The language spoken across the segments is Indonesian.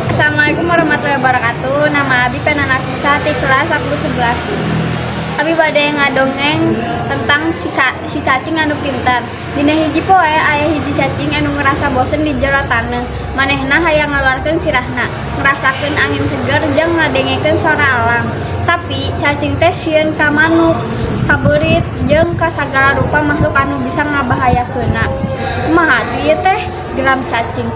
Assalamualaikum warahmatullahi wabarakatuh. Nama Abi Penanafisa di kelas 11. Abi bade ngadongeng tentang si cacing anu pintar. Dina hiji poe aya hiji cacing anu ngerasa bosen di jero taneuh. Manehna hayang ngaluarkeun sirahna, ngerasakeun angin seger jeung ngadengekeun suara alam. Tapi cacing teh sieun ka manuk, ka beurit jeung ka sagala rupa makhluk anu bisa ngabahayakeunna. Kumaha ieu teh geram cacing.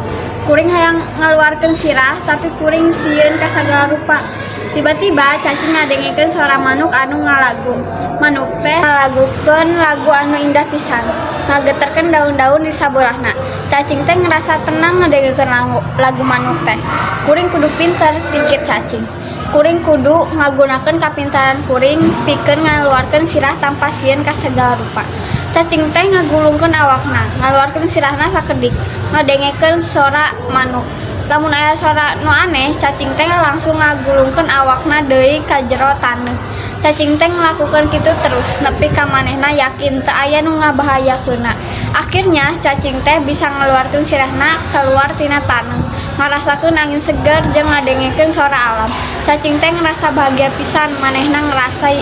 Kuring hayang ngaluarkeun sirah tapi kuring sieun ka sagala rupa. Tiba-tiba cacing ngadengekeun suara manuk anu ngalagu. Manuk teh ngalagukeun lagu anu indah pisan, ngageterkeun daun-daun di sabulahna. Cacing teh ngerasa tenang ngadengekeun lagu manuk teh. Kuring kudu pinter, pikir cacing. Kuring kudu ngagunakeun kapintaran kuring pikeun ngaluarkeun sirah tanpa sieun ka segala rupa. Cacing teh ngagulungkeun awakna, ngaluarkeun sirahna sakedik, ngadengekeun suara manuk. Lamun aya suara nu aneh, cacing teh langsung ngagulungkeun awakna deui ka jero taneuh. Cacing teh ngelakukeun kitu terus nepi ka manehna yakin teu aya nu ngabahayakeunna. Akhirnya cacing teh bisa ngaluarkeun sirahna keluar tina taneuh, ngarasakeun angin seger jeung ngadengekeun suara alam. Cacing teh ngerasa bahagia pisan, manehna ngerasa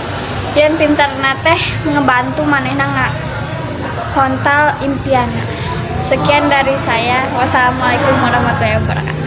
yen pinterna teh ngebantu manehna hontal impianna. Sekian dari saya. Wassalamualaikum warahmatullahi wabarakatuh.